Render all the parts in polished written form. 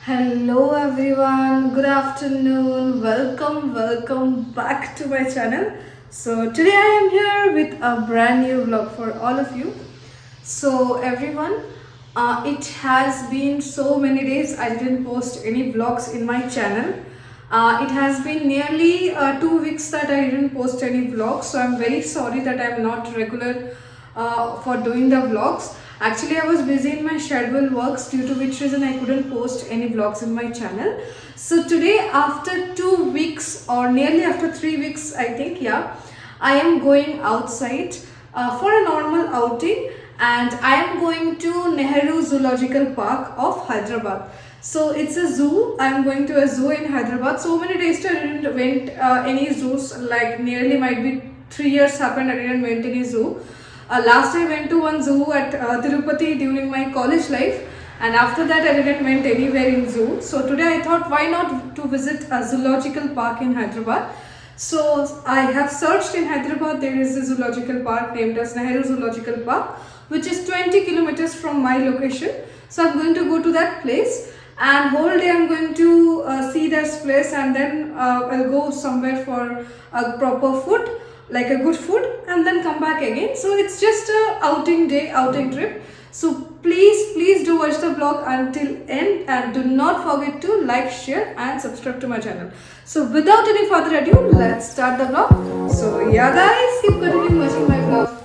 Hello everyone, good afternoon, welcome back to my channel. So today I am here with a brand new vlog for all of you. So everyone, it has been so many days I didn't post any vlogs in my channel. It has been nearly 2 weeks that I didn't post any vlogs, so I'm very sorry that I'm not regular for doing the vlogs. Actually, I was busy in my schedule works, due to which reason I couldn't post any vlogs in my channel. So today, after 2 weeks or nearly after 3 weeks, I think, yeah, I am going outside for a normal outing, and I am going to Nehru Zoological Park of Hyderabad. So it's a zoo. I'm going to a zoo in Hyderabad. So many days I didn't went any zoos. Like nearly might be 3 years happened. I didn't went any zoo. Last I went to one zoo at Tirupati during my college life, and after that I didn't went anywhere in zoo. So today I thought why not to visit a zoological park in Hyderabad. So I have searched in Hyderabad. There is a zoological park named as Nehru Zoological Park, which is 20 kilometers from my location. So I'm going to go to that place, and whole day I'm going to see this place, and then I'll go somewhere for a proper food, like a good food, and then come back again. So it's just a outing trip. So please do watch the vlog until end, and do not forget to like, share and subscribe to my channel. So without any further ado, let's start the vlog. So yeah guys, keep continuing watching my vlog.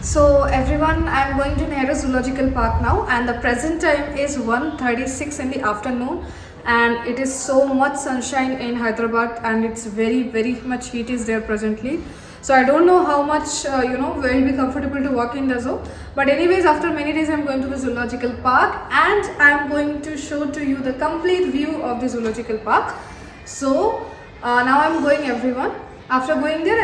So everyone, I'm going to Nehru Zoological Park now, and the present time is 1:36 in the afternoon, and it is so much sunshine in Hyderabad, and it's very much heat is there presently. So I don't know how much will be comfortable to walk in the zoo, but anyways, after many days I'm going to the zoological park, and I'm going to show to you the complete view of the zoological park. So now I'm going, everyone. After going there,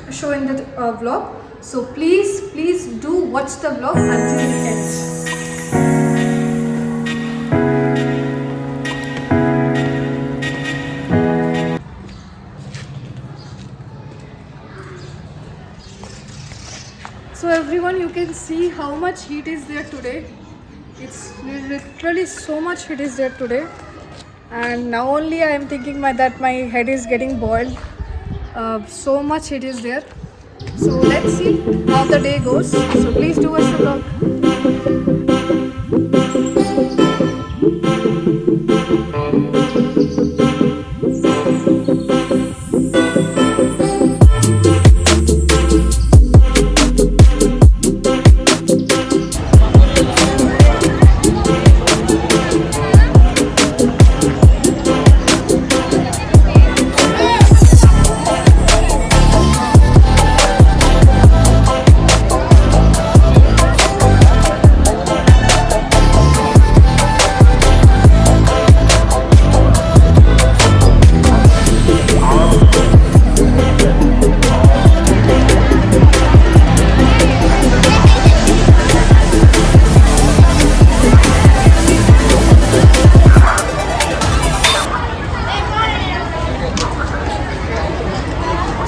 I'll show in the vlog. So please do watch the vlog until the end. So everyone, you can see how much heat is there today. It's literally so much heat is there today, and now only I am thinking that my head is getting boiled. So much heat is there. So let's see how the day goes. So please do watch the vlog.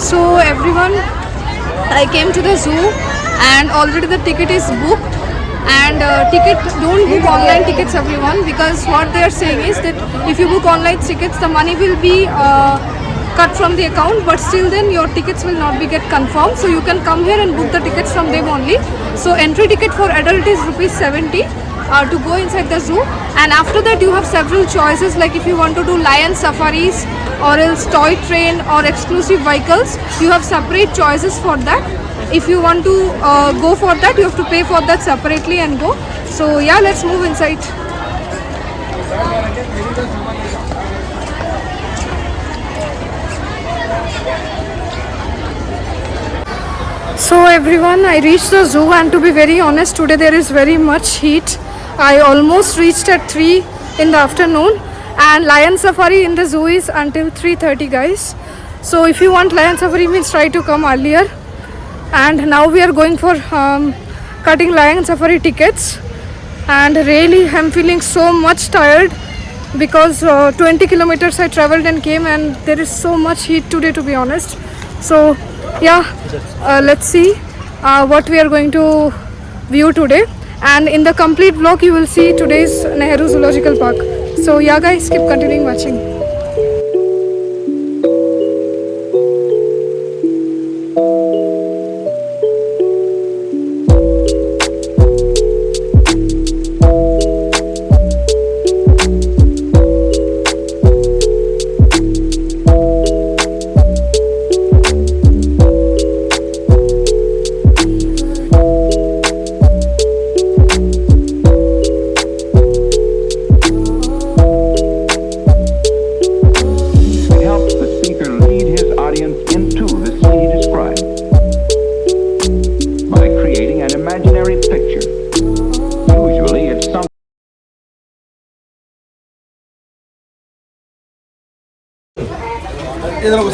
So everyone, I came to the zoo, and already the ticket is booked, and don't book online tickets, everyone, because what they are saying is that if you book online tickets, the money will be cut from the account, but still then your tickets will not be get confirmed. So you can come here and book the tickets from them only. So entry ticket for adult is ₹70 to go inside the zoo, and after that you have several choices, like if you want to do lion safaris or else toy train or exclusive vehicles, you have separate choices for that. If you want to go for that, you have to pay for that separately and go. So yeah, let's move inside. So everyone, I reached the zoo, and to be very honest, today there is very much heat. I almost reached at 3 in the afternoon, and lion safari in the zoo is until 3:30, guys. So if you want lion safari, means try to come earlier. And now we are going for cutting lion safari tickets. and really I'm feeling so much tired because 20 kilometers I traveled and came, and there is so much heat today, to be honest. So yeah, let's see what we are going to view today, and in the complete vlog you will see today's Nehru Zoological Park. So yeah guys, keep continuing watching.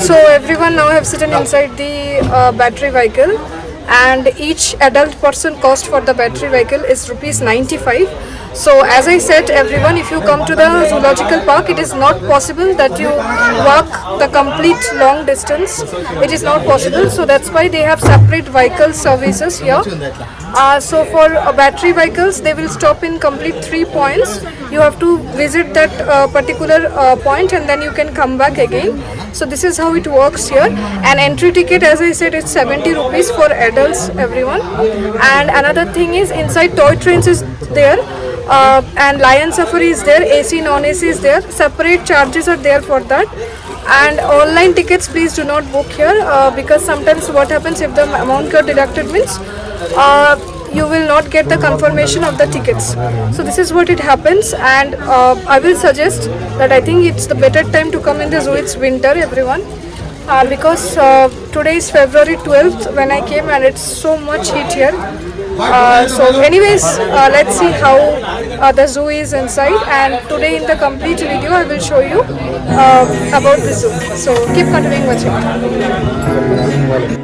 So everyone now have sitting inside the battery vehicle, and each adult person cost for the battery vehicle is rupees 95. So as I said everyone, if you come to the zoological park, it is not possible that you walk the complete long distance. It is not possible, so that's why they have separate vehicle services here. So for battery vehicles, they will stop in complete 3 points. You have to visit that particular point and then you can come back again. So this is how it works here. And entry ticket, as I said, it's 70 rupees for adults, everyone. And another thing is, inside toy trains is there, and Lion Safari is there, AC, non-AC is there. Separate charges are there for that. And online tickets, please do not book here, because sometimes what happens, if the amount got deducted means you will not get the confirmation of the tickets. So this is what it happens, and I will suggest that I think it's the better time to come in the zoo. It's winter, everyone, because today is February 12th when I came, and it's so much heat here. So anyways, let's see how the zoo is inside, and today in the complete video I will show you about the zoo. So keep continuing watching.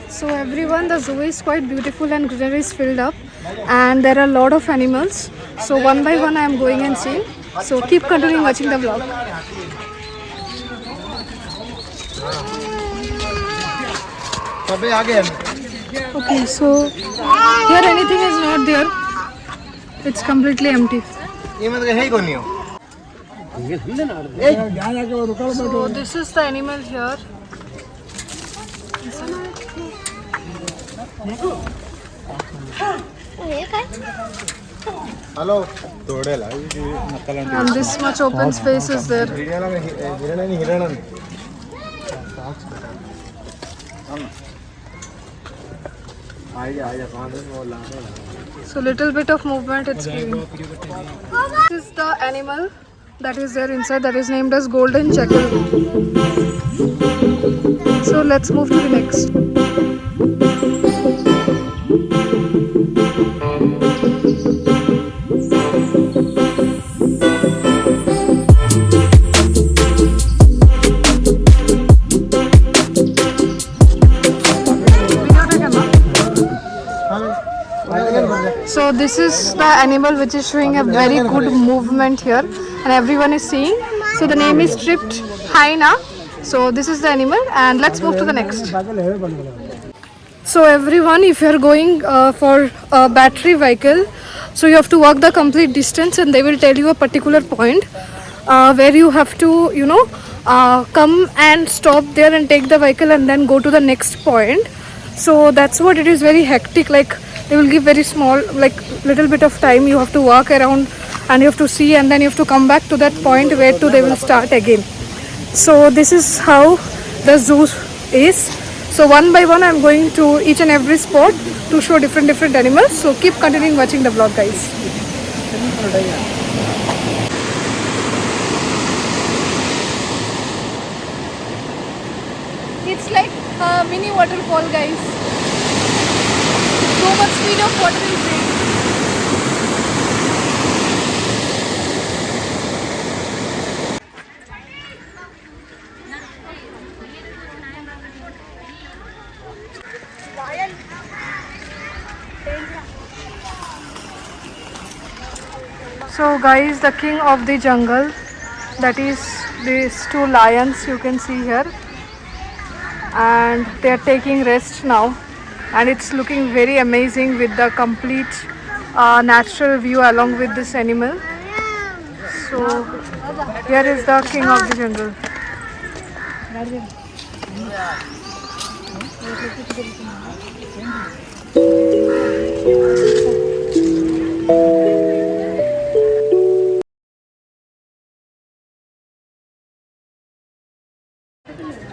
So everyone, the zoo is quite beautiful and greenery is filled up, and there are a lot of animals. So one by one I am going and seeing. So keep continuing watching the vlog. Okay, so here anything is not there. It's completely empty. So this is the animal here. Hello. And this much open space is there. So little bit of movement it's giving. This is the animal that is there inside, that is named as golden jackal. So let's move to the next. So this is the animal which is showing a very good movement here, and everyone is seeing. So the name is striped hyena. So this is the animal, and let's move to the next. So everyone, if you are going for a battery vehicle, so you have to walk the complete distance, and they will tell you a particular point where you have to, come and stop there and take the vehicle and then go to the next point. So that's what it is, very hectic. Like they will give very small, like little bit of time. You have to walk around and you have to see, and then you have to come back to that point where to they will start again. So this is how the zoo is. So one by one I'm going to each and every spot to show different animals. So keep continuing watching the vlog, guys. It's like a mini waterfall, guys. So much speed of water is there. So guys, the king of the jungle, that is these two lions you can see here, and they are taking rest now, and it's looking very amazing with the complete natural view along with this animal. So here is the king of the jungle.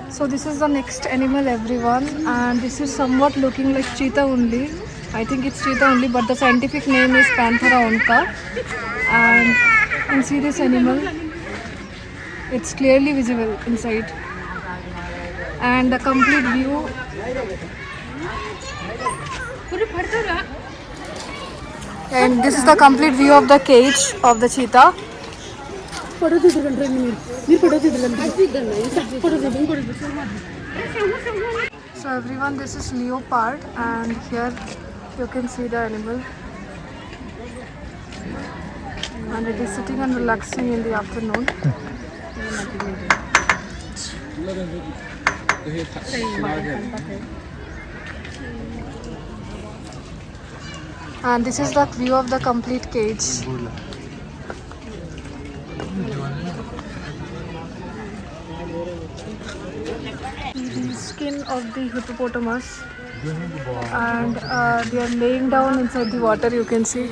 So this is the next animal, everyone, and this is somewhat looking like cheetah only. I think it's cheetah only, but the scientific name is Panthera onca. And you can see this animal. It's clearly visible inside. And the complete view. And this is the complete view of the cage of the cheetah. So everyone, this is leopard, and here you can see the animal, and it is sitting and relaxing in the afternoon. And this is the view of the complete cage. The skin of the hippopotamus, and they are laying down inside the water. You can see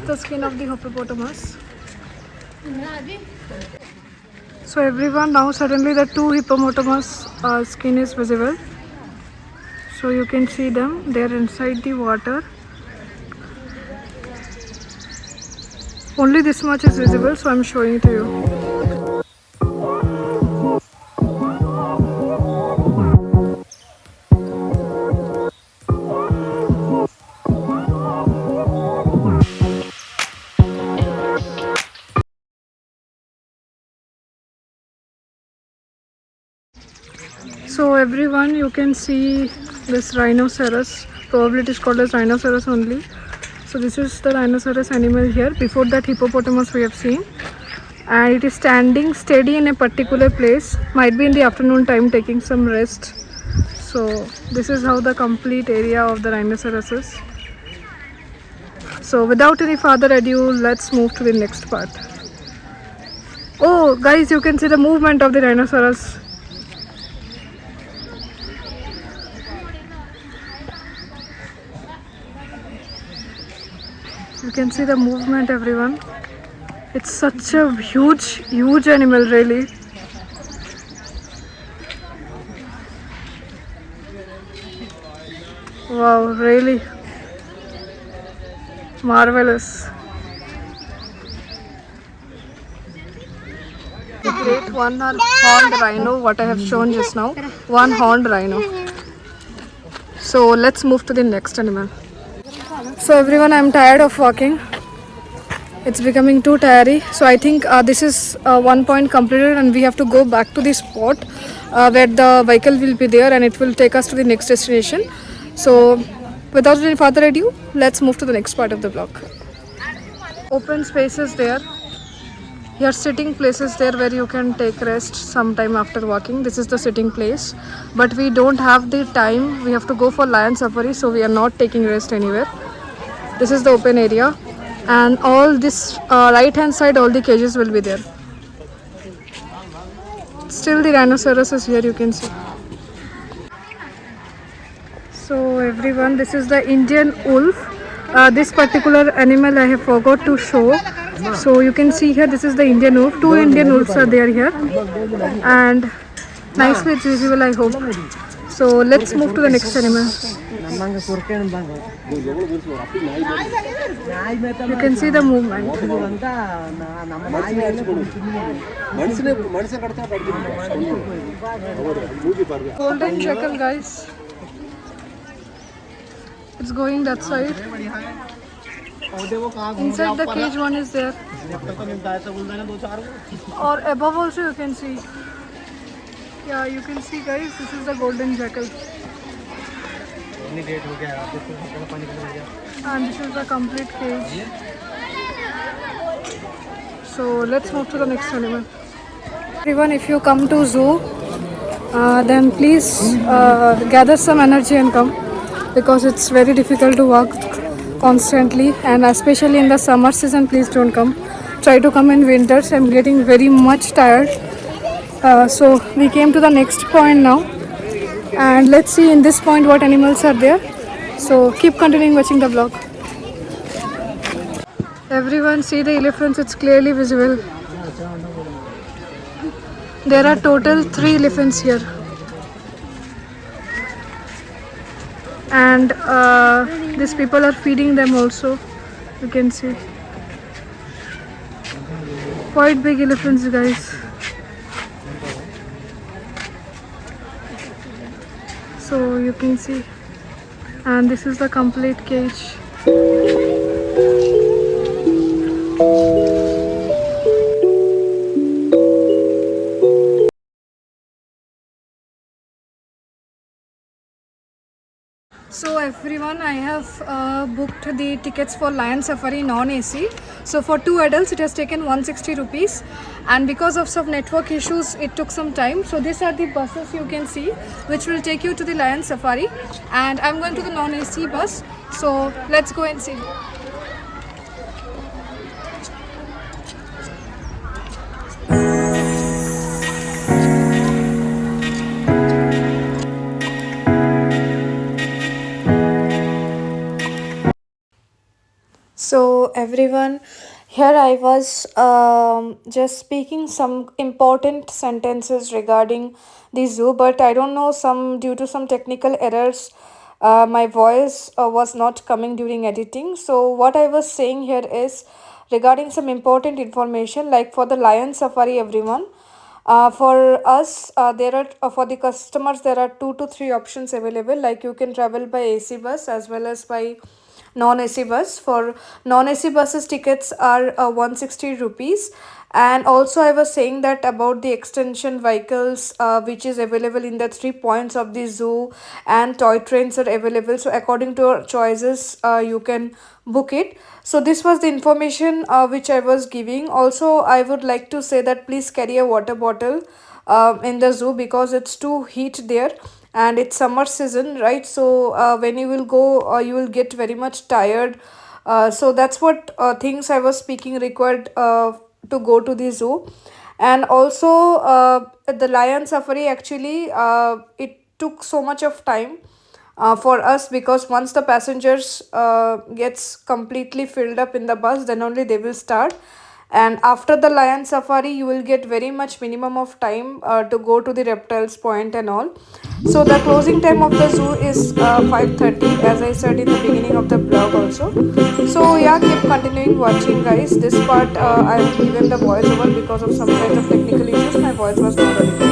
the skin of the hippopotamus. So everyone, now suddenly the two hippopotamus skin is visible. So you can see them, they are inside the water. Only this much is visible, so I'm showing it to you. So everyone, you can see this rhinoceros. Probably it is called as rhinoceros only. So this is the rhinoceros animal here. Before that, hippopotamus we have seen, and it is standing steady in a particular place. Might be in the afternoon time taking some rest. So this is how the complete area of the rhinoceros is. So without any further ado, let's move to the next part. Oh guys, you can see the movement of the rhinoceros. You can see the movement, everyone. It's such a huge animal, really. Wow, really marvelous. The great one-horned rhino, what I have shown just now, one-horned rhino. So let's move to the next animal. So everyone, I'm tired of walking. It's becoming too tiring. So I think this is one point completed, and we have to go back to the spot where the vehicle will be there, and it will take us to the next destination. So without any further ado, let's move to the next part of the block. Open spaces there. Here sitting places there where you can take rest sometime after walking. This is the sitting place, but we don't have the time. We have to go for lion safari, so we are not taking rest anywhere. This is the open area, and all this right hand side, all the cages will be there. Still the rhinoceros is here, you can see. So everyone, this is the Indian wolf. This particular animal I have forgot to show. So you can see here, this is the Indian wolf. Two Indian wolves are there here, and nicely it's visible, I hope. So let's move to the next animal. You can see the movement. Golden jackal, guys. It's going that side. Inside the cage one is there. Or above also you can see. Yeah, you can see, guys, this is the golden jackal. And this is the complete cage. So let's move to the next animal. Everyone, if you come to zoo, then please gather some energy and come, because it's very difficult to walk constantly, and especially in the summer season, please don't come. Try to come in winters. I'm getting very much tired. So we came to the next point now, and let's see in this point what animals are there. So keep continuing watching the vlog. Everyone, see the elephants, it's clearly visible. There are total 3 elephants here, and these people are feeding them also. You can see quite big elephants, guys. So you can see, and this is the complete cage. So everyone, I have booked the tickets for Lion Safari non-AC. So for 2 adults, it has taken 160 rupees, and because of some network issues, it took some time. So these are the buses you can see, which will take you to the Lion Safari, and I'm going to the non-AC bus. So let's go and see. So everyone, here I was just speaking some important sentences regarding the zoo, but I don't know, some due to some technical errors, my voice was not coming during editing. So what I was saying here is regarding some important information, like for the lion safari, everyone. For us, there are for the customers, there are 2 to 3 options available. Like you can travel by AC bus as well as by non-AC bus. For non-AC buses, tickets are 160 rupees, And also I was saying that about the extension vehicles which is available in the 3 points of the zoo, and toy trains are available, so according to your choices you can book it. So this was the information which I was giving. Also I would like to say that please carry a water bottle in the zoo, because it's too heat there and it's summer season, right? So when you will go you will get very much tired. So that's what things I was speaking required to go to the zoo. And also the lion safari, actually it took so much of time for us, because once the passengers gets completely filled up in the bus, then only they will start. And after the lion safari you will get very much minimum of time to go to the reptiles point and all. So the closing time of the zoo is 5:30, as I said in the beginning of the blog also. So yeah, keep continuing watching guys. This part I've given the voice over because of some kind of technical issues. My voice was not audible.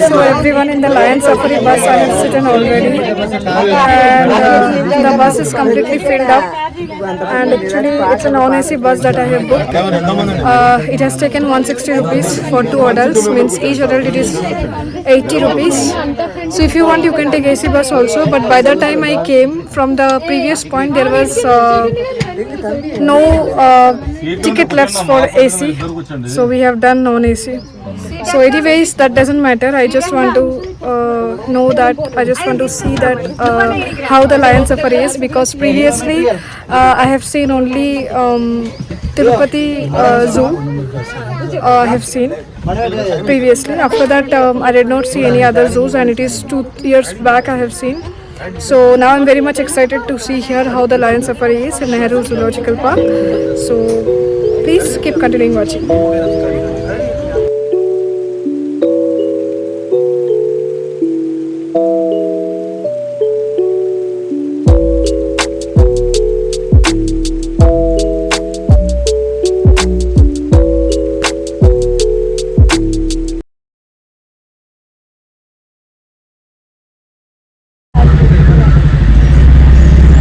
So everyone in the Lion Safari bus I have sitting already, and the bus is completely filled up. And actually it's a non-AC bus that I have booked. It has taken 160 rupees for two adults, means each adult it is 80 rupees. So if you want you can take AC bus also, but by the time I came from the previous point there was no ticket left for AC, so we have done non-AC. So anyways that doesn't matter. I just want to know that, I just want to see that how the lion safari is, because previously I have seen only Tirupati zoo I have seen previously. After that I did not see any other zoos, and it is 2 years back I have seen. So now I'm very much excited to see here how the lion safari is in Nehru Zoological Park. So please keep continuing watching.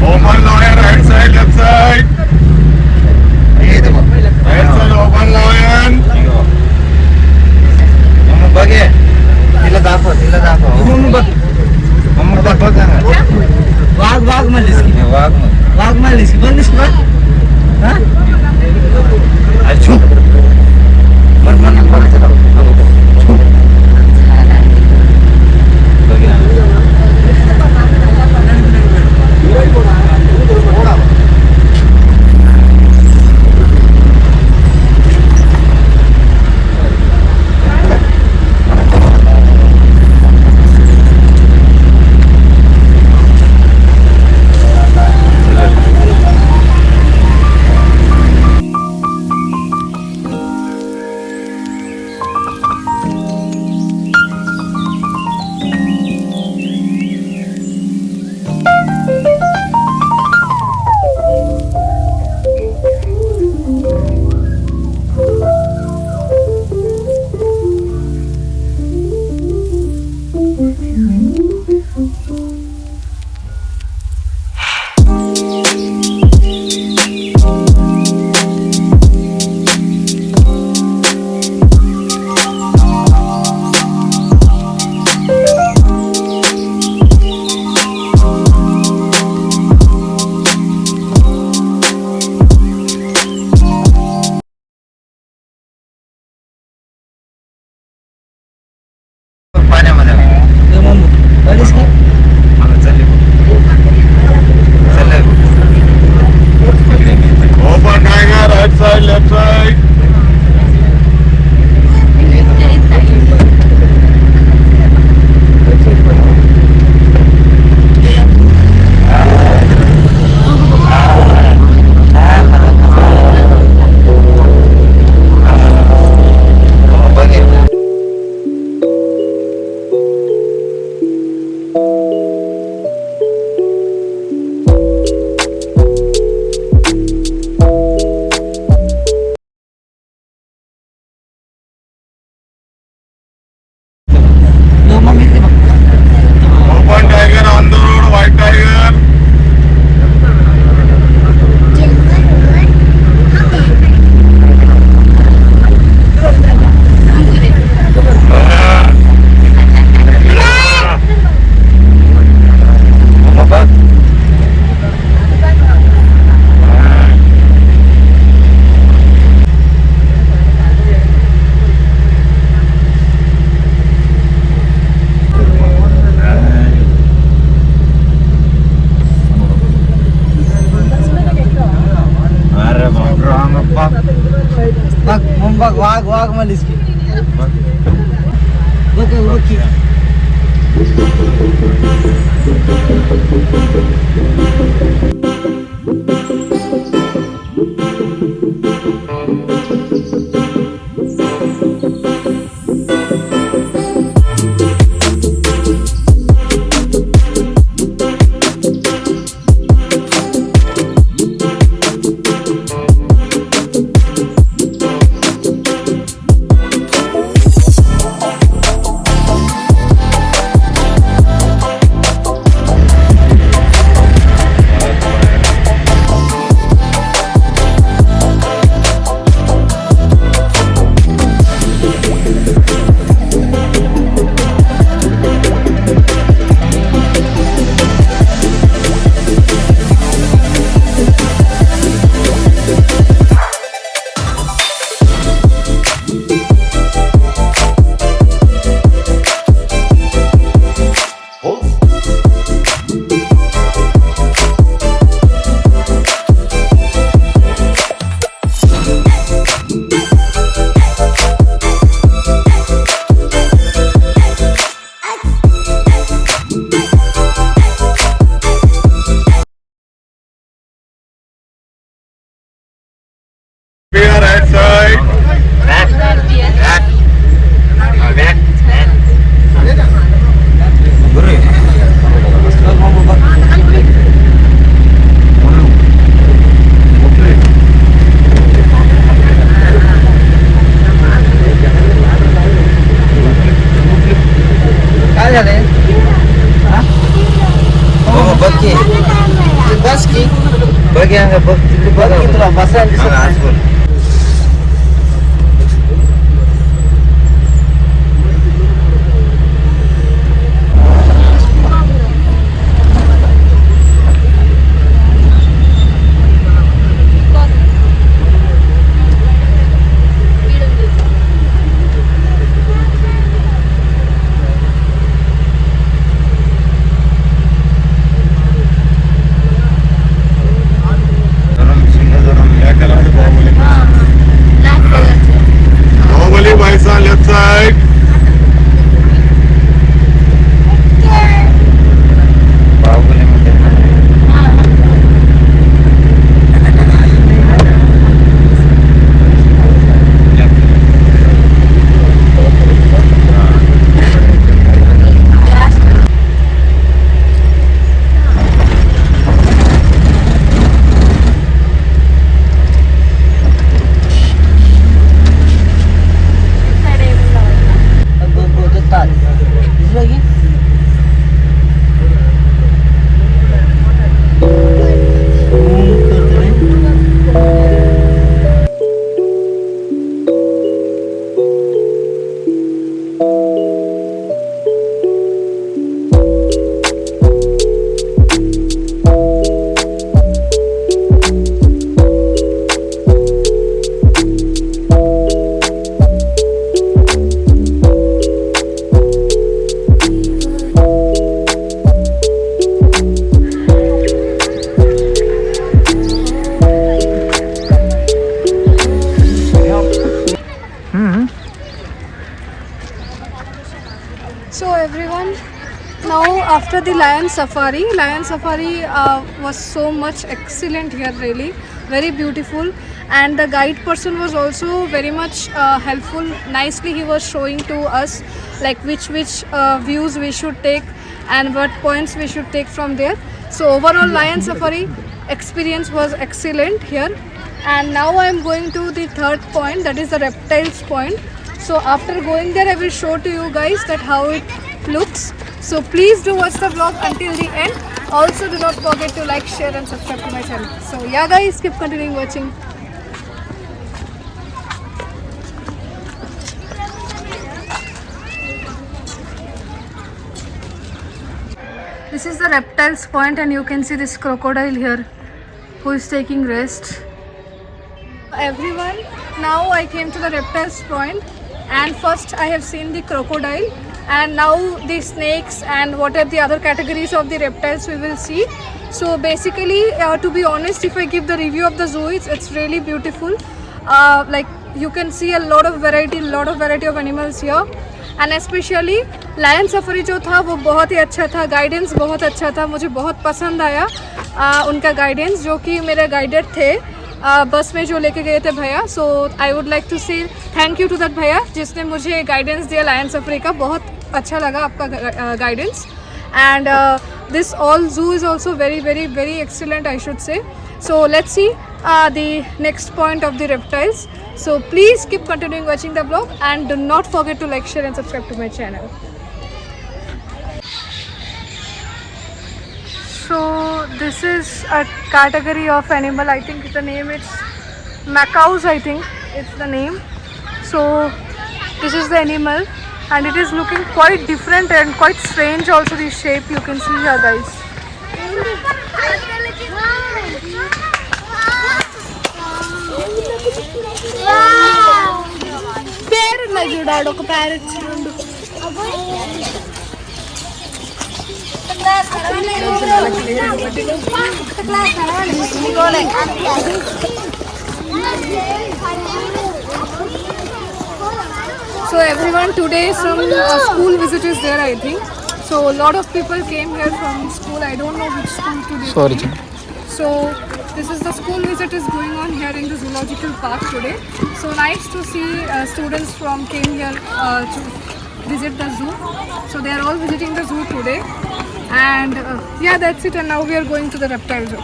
Open lion, right side, left side. Right side, open lion. Clear right side. Back. Back. Back. काय झालंय? हो बघ की बस की बघ या बघ तिकडे बघ तुला बसायला दिसत नाही. Bahubali Vaisa left side. Baahubali मध्ये So everyone, now after the lion safari was so much excellent here, really very beautiful, and the guide person was also very much helpful. Nicely he was showing to us like which views we should take and what points we should take from there. So overall lion safari experience was excellent here. And now I am going to the third point, that is the reptiles point. So after going there I will show to you guys that how it looks. So please do watch the vlog until the end. Also do not forget to like, share and subscribe to my channel. So yeah guys, keep continuing watching. This is the reptiles point and you can see this crocodile here who is taking rest. Everyone, now I came to the reptiles point and first I have seen the crocodile and now the snakes and what are the other categories of the reptiles we will see. So basically to be honest, if I give the review of the zoo, it's really beautiful. Like you can see a lot of variety of animals here, and specially lion safari जो था वो बहुत ही अच्छा था, guidance बहुत अच्छा था, मुझे बहुत पसंद आया उनका गाइडेंस, जो कि मेरे गाइडर थे बस में जो लेके गए थे भैया. सो आई वुड लाइक टू से थैंक यू टू दैट भैया जिसने मुझे गाइडेंस दिया लायन सफारी का. बहुत अच्छा लगा आपका गाइडेंस. एंड दिस ऑल जू is also very very very excellent I should say. So let's see the next point of the reptiles. So please keep continuing watching the vlog and do not forget to like, share and subscribe to my channel. So this is a category of animal. I think the name is macaws. I think it's the name. So this is the animal and it is looking quite different and quite strange also, the shape you can see here guys. పేరున్నా చూడాడు ఒక parrot చూడు. So everyone today some school visit is there I think. So a lot of people came here from school. I don't know which school today. Sorry. So this is the school visit is going on here in the zoological park today. So nice to see students from came here to visit the zoo. So they are all visiting the zoo today. And yeah, that's it. And now we are going to the reptile zoo.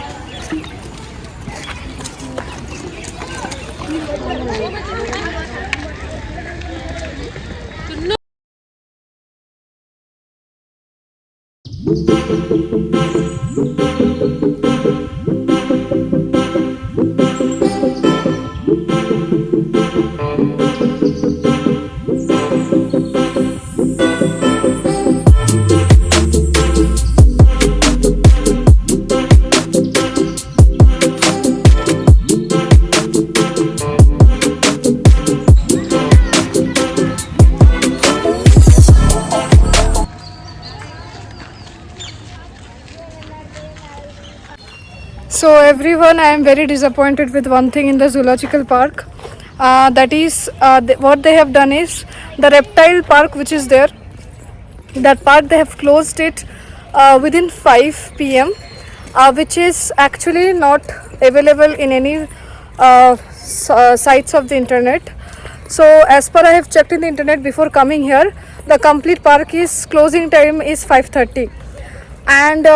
So everyone, I am very disappointed with one thing in the zoological park. That is, what they have done is the reptile park, which is there. That park they have closed it within 5 p.m., which is actually not available in any sites of the internet. So as per I have checked in the internet before coming here, the complete park is closing time is 5:30. And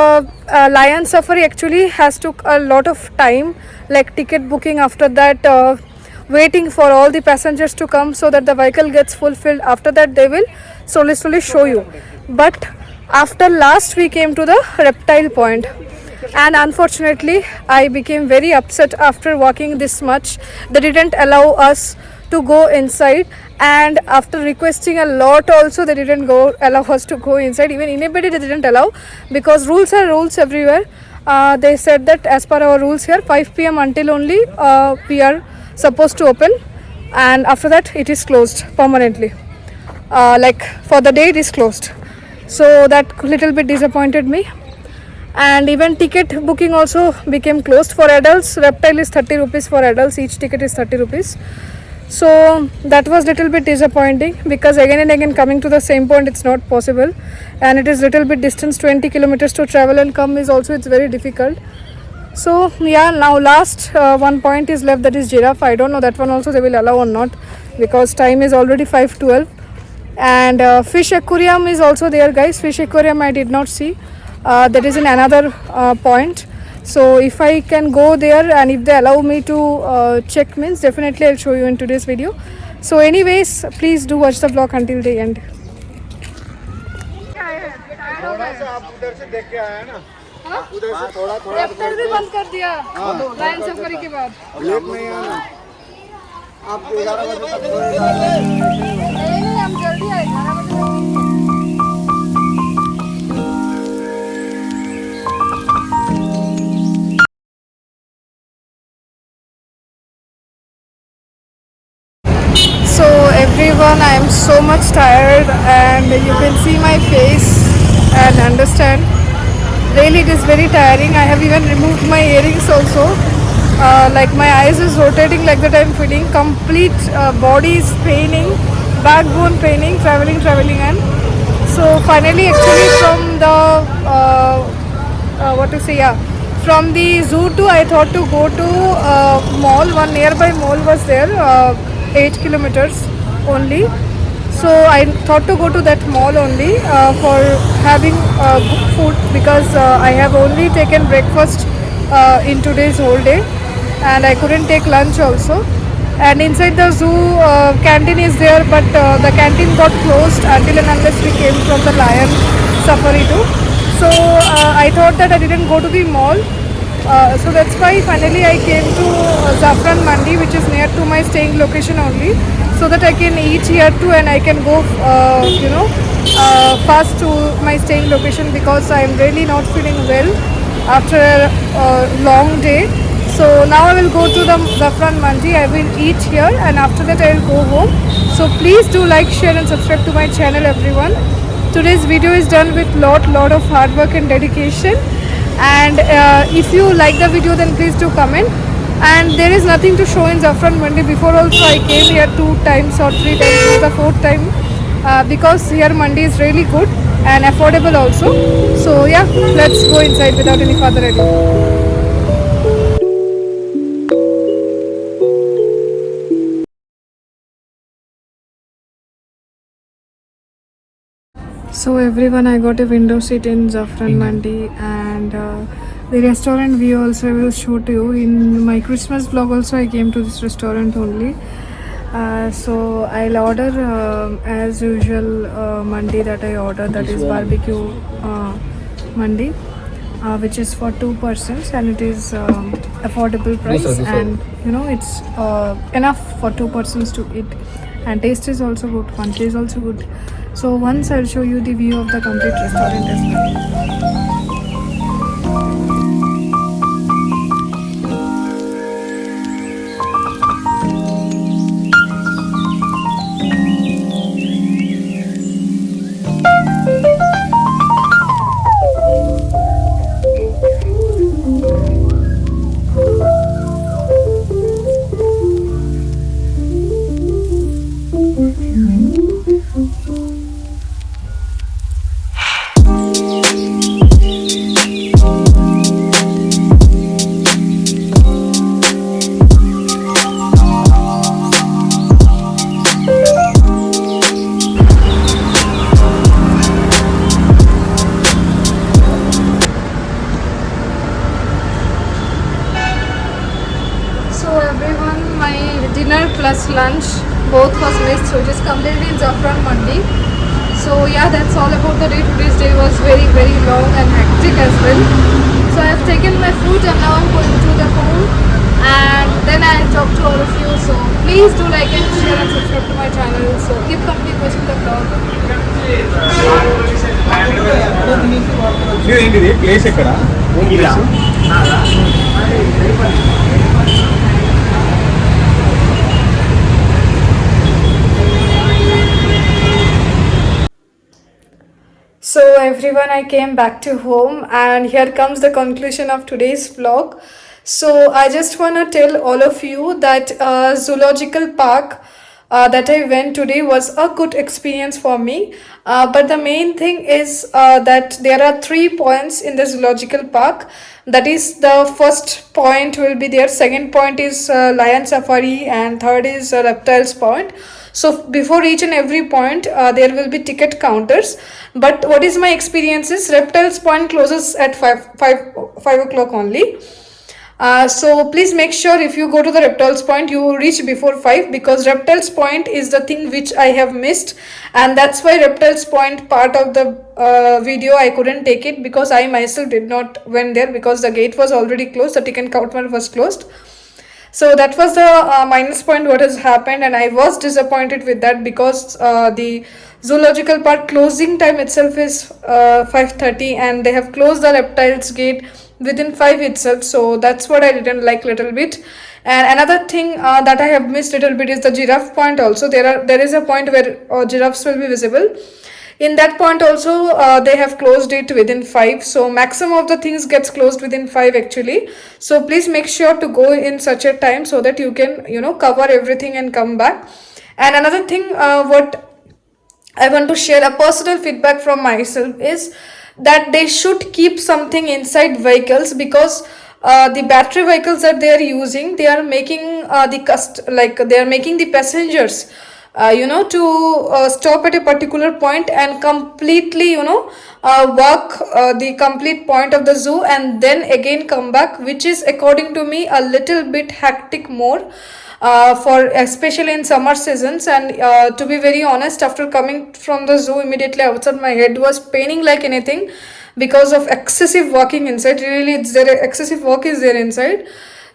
lion safari actually has took a lot of time, like ticket booking, after that waiting for all the passengers to come so that the vehicle gets fulfilled. After that they will slowly show you. But after last we came to the reptile point, and unfortunately I became very upset after walking this much. They didn't allow us to go inside, and after requesting a lot also they didn't allow us to go inside. Even anybody they didn't allow, because rules are rules everywhere. They said that as per our rules here, 5 p.m. until only we are supposed to open, and after that it is closed permanently. Like for the day it is closed. So that little bit disappointed me. And even ticket booking also became closed. For adults, reptile is 30 rupees for adults, each ticket is 30 rupees. So that was little bit disappointing, because again and again coming to the same point it's not possible, and it is little bit distance, 20 kilometers to travel and come is also, it's very difficult. So yeah, now last one point is left, that is giraffe. I don't know that one also they will allow or not, because time is already 5:12. And fish aquarium is also there guys. Fish aquarium I did not see. That is in another point. So if I can go there and if they allow me to check, means definitely I'll show you in today's video. So anyways, please do watch the vlog until the end. आप उधर से देख के आए ना, उधर से थोड़ा रेप्टाइल भी बंद कर दिया लायन सफारी के बाद. लेट नहीं आना आप 11 बजे तक नहीं, हम जल्दी आए 11 बजे. So everyone, I am so much tired, and you can see my face and understand. Really it is very tiring. I have even removed my earrings also. Like my eyes is rotating like that I am feeling. Complete body is paining. backbone paining, traveling, and so finally, actually, from the what to say, yeah, from the zoo to I thought to go to mall. One nearby mall was there, 8 kilometers only. So I thought to go to that mall only for having good food because I have only taken breakfast in today's whole day, and I couldn't take lunch also. And inside the zoo, canteen is there, but the canteen got closed until and unless we came from the lion safari too. So I thought that I didn't go to the mall. So that's why finally I came to Zafran Mandi, which is near to my staying location only, so that I can eat here too and I can go, fast to my staying location because I am really not feeling well after a long day. So now I will go to the Zafran Mandi. I will eat here and after that I will go home. So please do like, share and subscribe to my channel, everyone. Today's video is done with lot of hard work and dedication. And if you like the video, then please do comment. And there is nothing to show in Zafran Mandi. Before also I came here 2 times or 3 times. This is the 4th time because here Mandi is really good and affordable also. So yeah, let's go inside without any further ado. So everyone, I got a window seat in Zafran Mandi, and the restaurant view also I will show to you. In my Christmas vlog also I came to this restaurant only. So I'll order as usual mandi that I ordered, that is barbecue mandi, which is for 2 persons and it is affordable price, and you know it's enough for 2 persons to eat, and taste is also good, quantity is also good. So once I'll show you the view of the complete restaurant as well. Dinner plus lunch both was missed, so it is completely in Zafran Mandi. So yeah, that's all about the day. Today's day was very long and hectic as well. So I have taken my food and now I'm going to the home and then I'll talk to all of you. So please do like and share and subscribe to my channel. So keep watching the vlog. ఏంటిది place ఎక్కడ So everyone, I came back to home and here comes the conclusion of today's vlog. So I just want to tell all of you that zoological park that I went today was a good experience for me. But the main thing is that there are 3 points in the zoological park. That is, the first point will be there, second point is lion safari, and third is reptiles point. So before each and every point there will be ticket counters, but what is my experience is reptiles point closes at 5 o'clock only. So please make sure if you go to the reptiles point you reach before 5, because reptiles point is the thing which I have missed, and that's why reptiles point part of the video I couldn't take it, because I myself did not went there because the gate was already closed, the ticket counter was closed. So that was the minus point what has happened, and I was disappointed with that because the zoological park closing time itself is 5:30 and they have closed the reptiles gate within 5 itself. So that's what I didn't like little bit. And another thing that I have missed little bit is the giraffe point also. There is a point where giraffes will be visible. In that point also they have closed it within 5, so maximum of the things gets closed within 5 actually. So please make sure to go in such a time so that you can cover everything and come back. And another thing, what I want to share a personal feedback from myself is that they should keep something inside vehicles, because the battery vehicles that they are using, they are making they are making the passengers to stop at a particular point and completely walk the complete point of the zoo and then again come back, which is according to me a little bit hectic more, for especially in summer seasons. And to be very honest, after coming from the zoo, immediately outside my head was paining like anything, because of excessive walking inside. Really, it's there, excessive walk is there inside,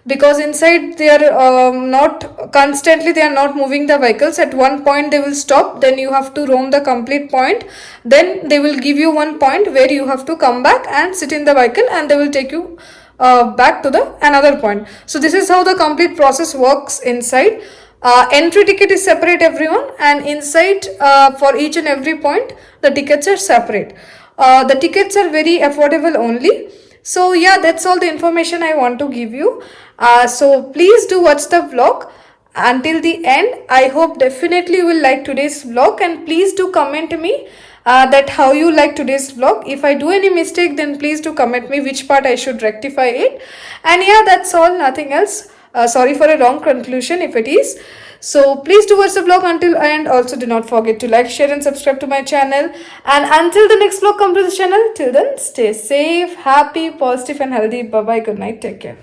because inside they are not constantly, they are not moving the vehicles. At one point they will stop, then you have to roam the complete point, then they will give you one point where you have to come back and sit in the vehicle, and they will take you back to the another point. So this is how the complete process works inside. Entry ticket is separate, everyone, and inside for each and every point the tickets are separate. The tickets are very affordable only. So yeah, that's all the information I want to give you. So please do watch the vlog until the end. I hope definitely you will like today's vlog, and please do comment me that how you like today's vlog. If I do any mistake, then please do comment me which part I should rectify it. And yeah, that's all, nothing else. Sorry for a long conclusion if it is. So please do watch the vlog until end. Also do not forget to like, share and subscribe to my channel. And until the next vlog come to the channel, till then stay safe, happy, positive and healthy. Bye bye, good night, take care.